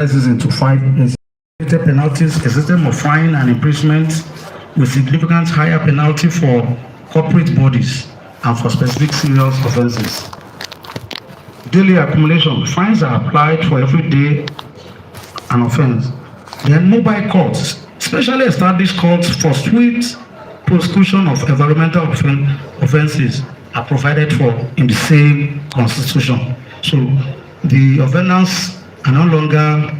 into five penalties, a system of fine and imprisonment with significant higher penalty for corporate bodies and for specific serious offences. Daily accumulation. Fines are applied for every day an offence. Then mobile courts, specially established courts for swift prosecution of environmental offences are provided for in the same constitution. So the offenders are no longer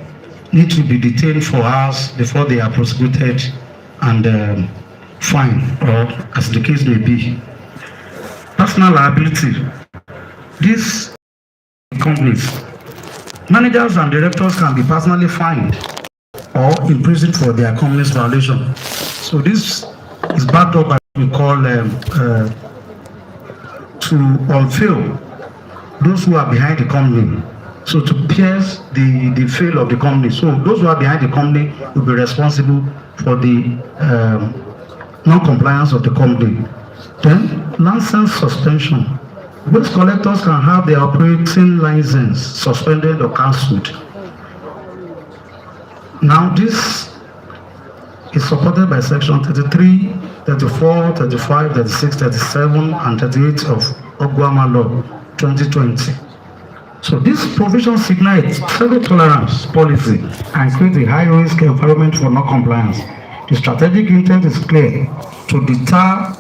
need to be detained for hours before they are prosecuted and fined, or as the case may be. Personal liability. These companies, managers and directors can be personally fined or imprisoned for their company's violation. So this is backed up by what we call to unfail those who are behind the company. So to pierce the fail of the company. So those who are behind the company will be responsible for the non-compliance of the company. Then license suspension. Waste collectors can have their operating license suspended or cancelled. Now this is supported by section 33, 34, 35, 36, 37 and 38 of Oguama Law 2020. So this provision signals zero tolerance policy and creates a high-risk environment for non-compliance. The strategic intent is clear: to deter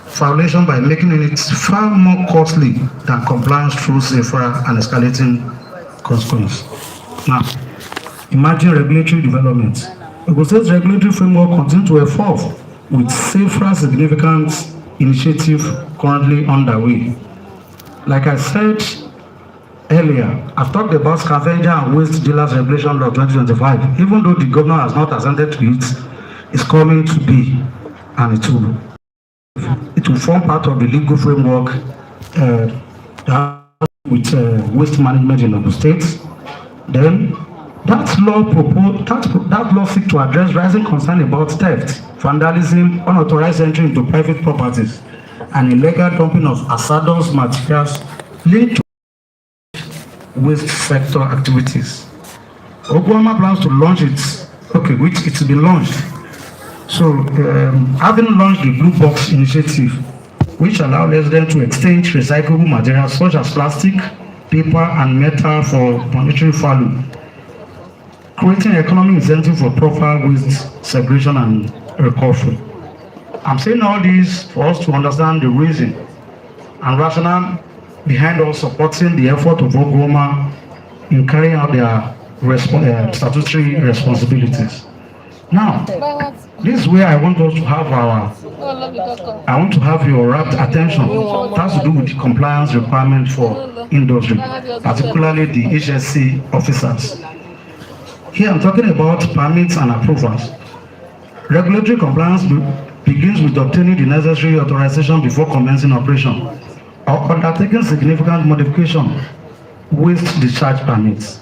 violation by making it far more costly than compliance through safer and escalating consequences. Now, imagine regulatory development. Ogun State regulatory framework continues to evolve with safer significant initiative currently underway. Like I said earlier, I've talked about scavenger and waste dealers regulation law 2025. Even though the governor has not assented to it, it's coming to be, and it will form part of the legal framework with waste management in Ogun State. Then that law seeks to address rising concern about theft, vandalism, unauthorized entry into private properties, and illegal dumping of hazardous materials linked to waste sector activities. Oguama plans to launch which it's been launched. So, having launched the Blue Box initiative, which allows residents to exchange recyclable materials such as plastic, paper, and metal for monetary value, creating economic incentive for proper waste segregation and recovery. I'm saying all this for us to understand the reason and rationale behind us supporting the effort of Oguama in carrying out their statutory responsibilities. Now, this is where I want us to have your rapt attention. It has to do with the compliance requirement for industry, particularly the HSC officers. Here I'm talking about permits and approvals. Regulatory compliance begins with obtaining the necessary authorization before commencing operation or undertaking significant modification, waste discharge permits.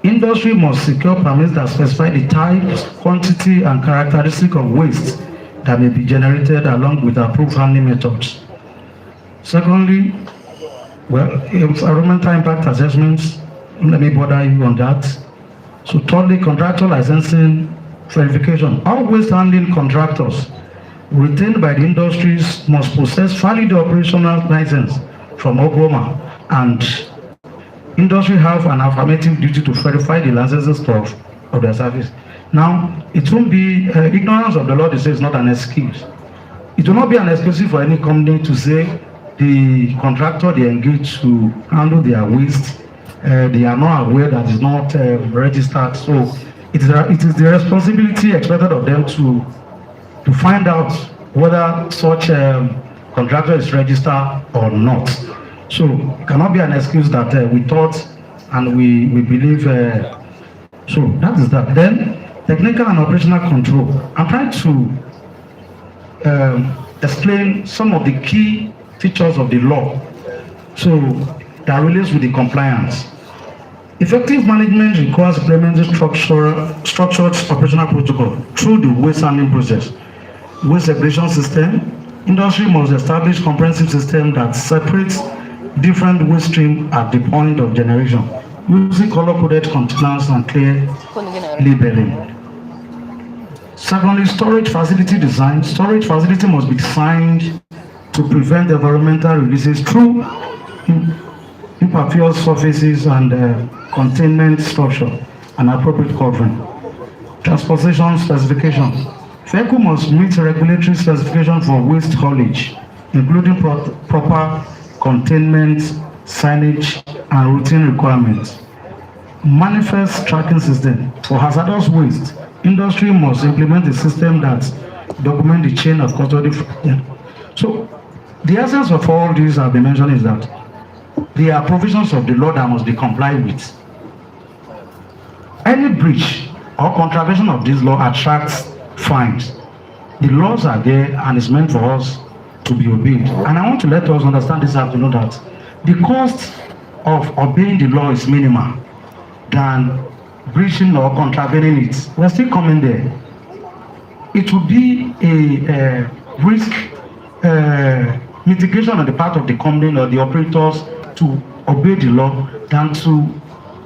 Industry must secure permits that specify the type, quantity, and characteristic of waste that may be generated along with approved handling methods. Secondly, environmental impact assessments. Let me bother you on that. So thirdly, contractual licensing verification. All waste handling contractors retained by the industries must possess valid operational license from Oguama, and industry have an affirmative duty to verify the licenses of their service. Now, it won't be ignorance of the law. They say it's not an excuse. It will not be an excuse for any company to say the contractor they engage to handle their waste, they are not aware that it's not registered. So it is the responsibility expected of them to find out whether such contractor is registered or not. So it cannot be an excuse that we thought and we believe. So that is that. Then technical and operational control. I'm trying to explain some of the key features of the law, so that relates with the compliance. Effective management requires implementing structured operational protocol through the waste handling process. Waste separation system. Industry must establish comprehensive system that separates different waste streams at the point of generation. using color-coded containers and clear labeling. Secondly, storage facility design. Storage facility must be designed to prevent environmental releases through impervious surfaces and containment structure and appropriate covering. Transportation specification. Vehicle must meet regulatory specification for waste haulage, including proper containment, signage, and routine requirements. Manifest tracking system. For hazardous waste, industry must implement a system that document the chain of custody. Yeah. So, the essence of all these I've been mentioning is that there are provisions of the law that must be complied with. Any breach or contravention of this law attracts fines. The laws are there and it's meant for us to be obeyed. And I want to let us understand this have to know that the cost of obeying the law is minimal than breaching or contravening it. We're still coming there. It will be a risk mitigation on the part of the company or the operators to obey the law than to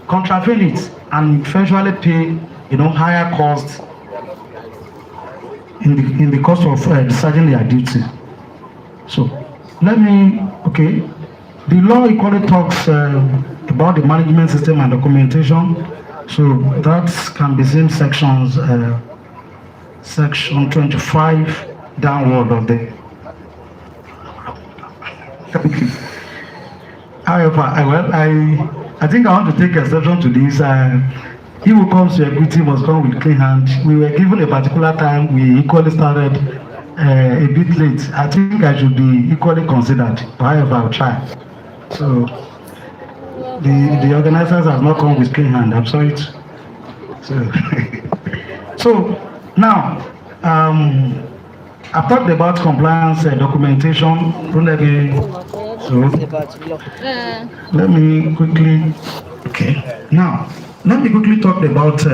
contravene it and eventually pay higher costs in the cost of discharging their duty. So the law equally talks about the management system and documentation. So that can be seen section 25 downward of the. However, I think I want to take exception to this. He who comes to equity must come with clean hands. We were given a particular time. We equally started a bit late. I think I should be equally considered. However, I'll try. So the organizers have not come with clean hand. I'm sorry. So, so now I've talked about compliance documentation. Don't let me. So let me quickly. Okay. Now let me quickly talk about.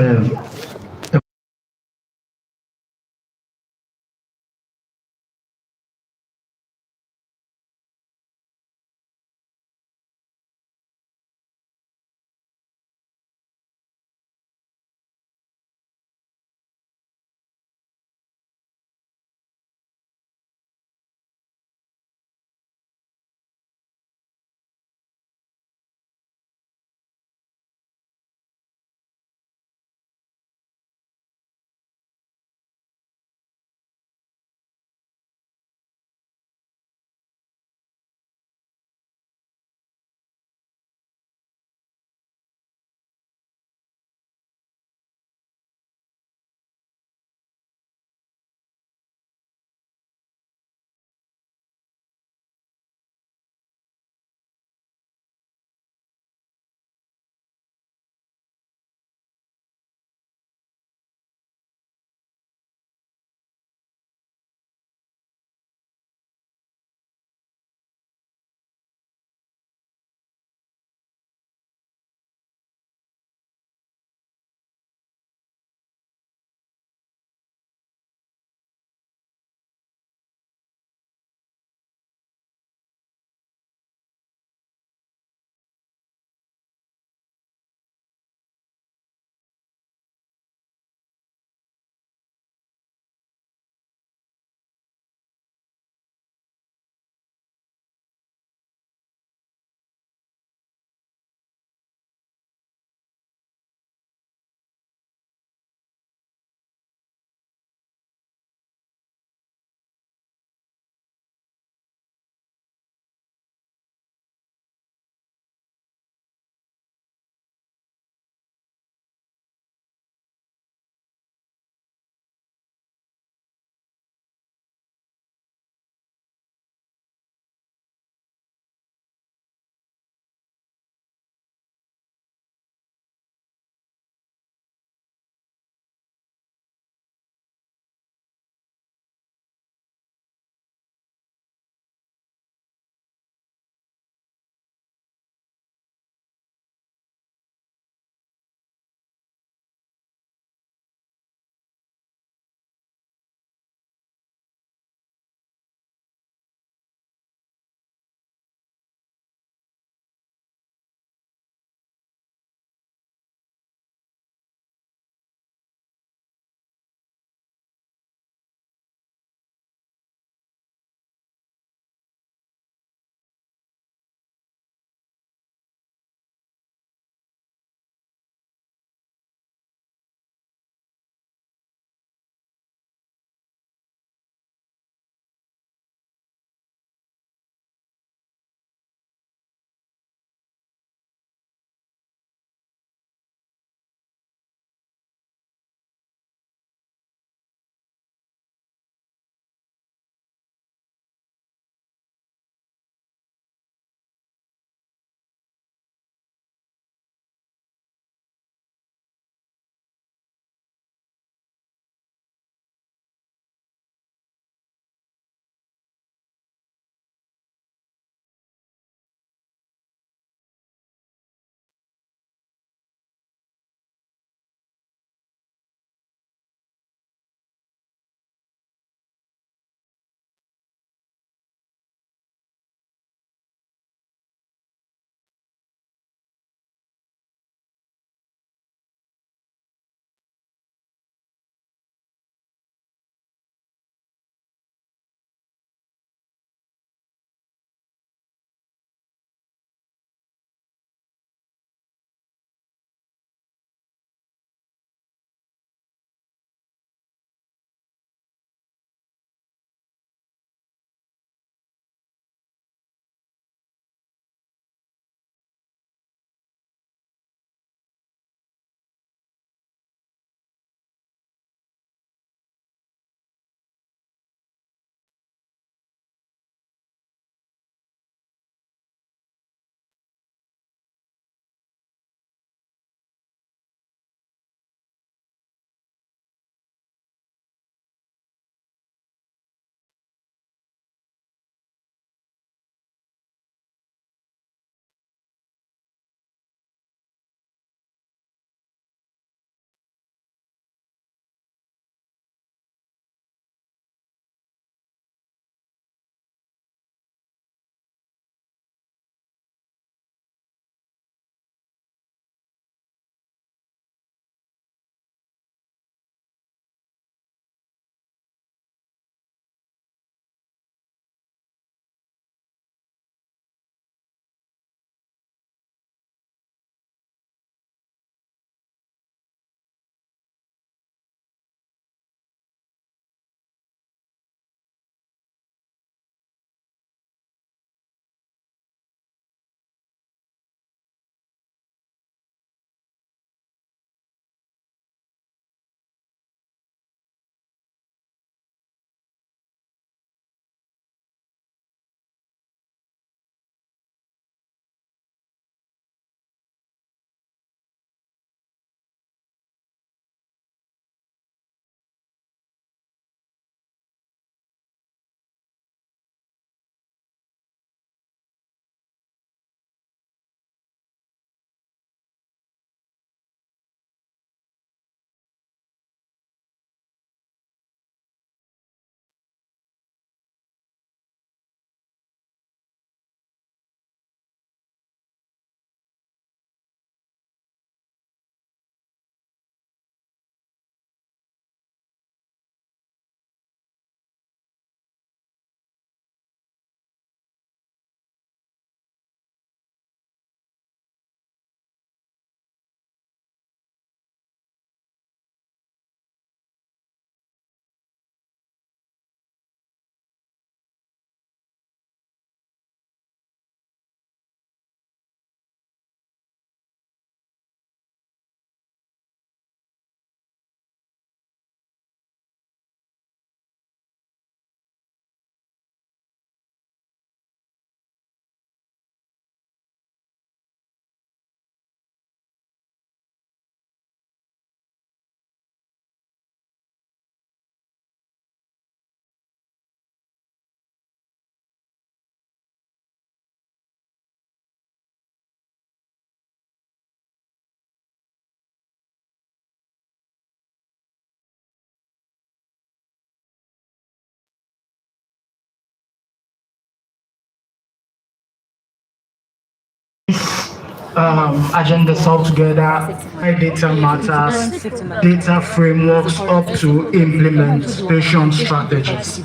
agendas all together, data matters, data frameworks up to implementation strategies.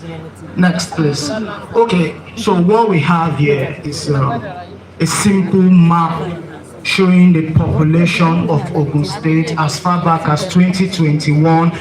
Next, please. Okay, so what we have here is a simple map showing the population of Ogun State as far back as 2021